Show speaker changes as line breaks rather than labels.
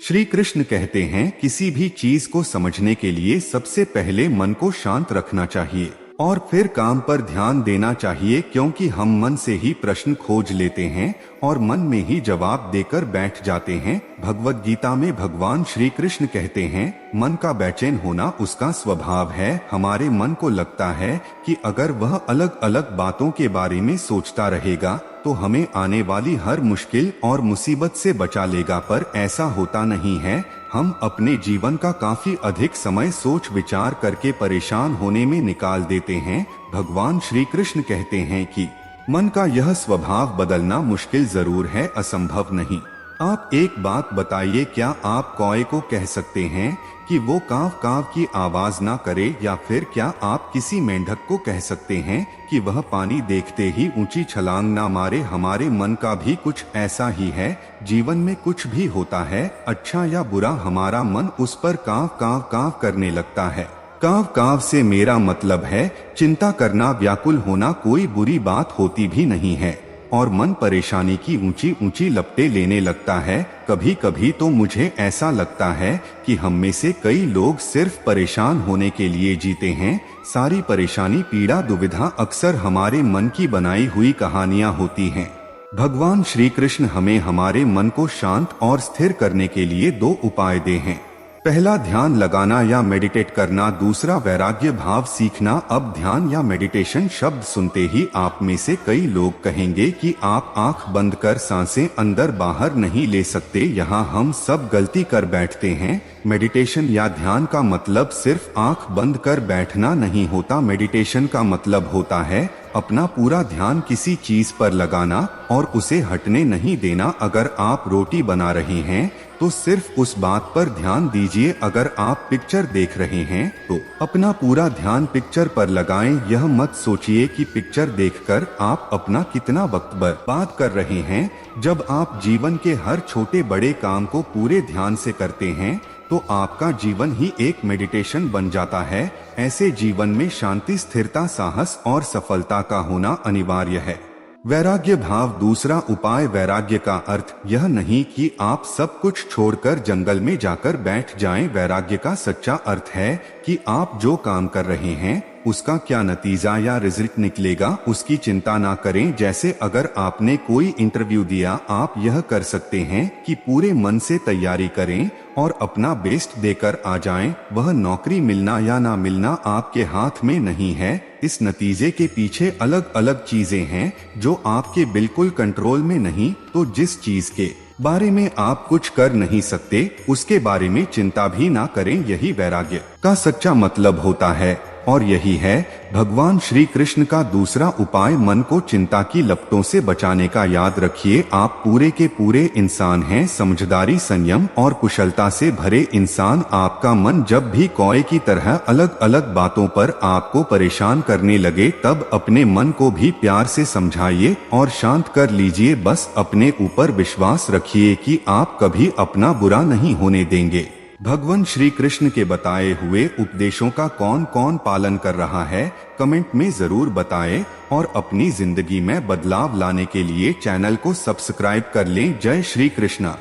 श्री कृष्ण कहते हैं किसी भी चीज को समझने के लिए सबसे पहले मन को शांत रखना चाहिए और फिर काम पर ध्यान देना चाहिए, क्योंकि हम मन से ही प्रश्न खोज लेते हैं और मन में ही जवाब देकर बैठ जाते हैं। भगवत गीता में भगवान श्री कृष्ण कहते हैं, मन का बेचैन होना उसका स्वभाव है। हमारे मन को लगता है कि अगर वह अलग अलग बातों के बारे में सोचता रहेगा तो हमें आने वाली हर मुश्किल और मुसीबत से बचा लेगा, पर ऐसा होता नहीं है। हम अपने जीवन का काफी अधिक समय सोच विचार करके परेशान होने में निकाल देते हैं। भगवान श्री कृष्ण कहते हैं कि मन का यह स्वभाव बदलना मुश्किल जरूर है, असंभव नहीं। आप एक बात बताइए, क्या आप कौए को कह सकते हैं कि वो काव काव की आवाज ना करे, या फिर क्या आप किसी मेंढक को कह सकते हैं कि वह पानी देखते ही ऊंची छलांग ना मारे? हमारे मन का भी कुछ ऐसा ही है। जीवन में कुछ भी होता है, अच्छा या बुरा, हमारा मन उस पर काव काव काव करने लगता है। काव काव से मेरा मतलब है चिंता करना, व्याकुल होना कोई बुरी बात होती भी नहीं है और मन परेशानी की ऊंची ऊंची लपटें लेने लगता है। कभी कभी तो मुझे ऐसा लगता है कि हम में से कई लोग सिर्फ परेशान होने के लिए जीते हैं। सारी परेशानी, पीड़ा, दुविधा अक्सर हमारे मन की बनाई हुई कहानियां होती हैं। भगवान श्री कृष्ण हमें हमारे मन को शांत और स्थिर करने के लिए दो उपाय दे हैं। पहला, ध्यान लगाना या मेडिटेट करना। दूसरा, वैराग्य भाव सीखना। अब ध्यान या मेडिटेशन शब्द सुनते ही आप में से कई लोग कहेंगे कि आप आंख बंद कर सांसें अंदर बाहर नहीं ले सकते। यहाँ हम सब गलती कर बैठते हैं। मेडिटेशन या ध्यान का मतलब सिर्फ आंख बंद कर बैठना नहीं होता। मेडिटेशन का मतलब होता है अपना पूरा ध्यान किसी चीज पर लगाना और उसे हटने नहीं देना। अगर आप रोटी बना रहे हैं तो सिर्फ उस बात पर ध्यान दीजिए। अगर आप पिक्चर देख रहे हैं तो अपना पूरा ध्यान पिक्चर पर लगाएं। यह मत सोचिए कि पिक्चर देखकर आप अपना कितना वक्त बर्बाद कर रहे हैं। जब आप जीवन के हर छोटे बड़े काम को पूरे ध्यान से करते हैं तो आपका जीवन ही एक मेडिटेशन बन जाता है। ऐसे जीवन में शांति, स्थिरता, साहस और सफलता का होना अनिवार्य है। वैराग्य भाव। दूसरा उपाय, वैराग्य का अर्थ यह नहीं कि आप सब कुछ छोड़कर जंगल में जाकर बैठ जाएं। वैराग्य का सच्चा अर्थ है कि आप जो काम कर रहे हैं उसका क्या नतीजा या रिजल्ट निकलेगा उसकी चिंता ना करें। जैसे अगर आपने कोई इंटरव्यू दिया, आप यह कर सकते हैं कि पूरे मन से तैयारी करें और अपना बेस्ट देकर आ जाएं। वह नौकरी मिलना या ना मिलना आपके हाथ में नहीं है। इस नतीजे के पीछे अलग अलग चीजें हैं जो आपके बिल्कुल कंट्रोल में नहीं। तो जिस चीज के बारे में आप कुछ कर नहीं सकते उसके बारे में चिंता भी ना करें। यही वैराग्य का सच्चा मतलब होता है और यही है भगवान श्री कृष्ण का दूसरा उपाय, मन को चिंता की लपटों से बचाने का। याद रखिए, आप पूरे के पूरे इंसान हैं। समझदारी, संयम और कुशलता से भरे इंसान। आपका मन जब भी कौए की तरह अलग अलग बातों पर आपको परेशान करने लगे, तब अपने मन को भी प्यार से समझाइए और शांत कर लीजिए। बस अपने ऊपर विश्वास रखिए कि आप कभी अपना बुरा नहीं होने देंगे। भगवान श्री कृष्ण के बताए हुए उपदेशों का कौन कौन पालन कर रहा है, कमेंट में जरूर बताएं और अपनी जिंदगी में बदलाव लाने के लिए चैनल को सब्सक्राइब कर लें। जय श्री कृष्ण।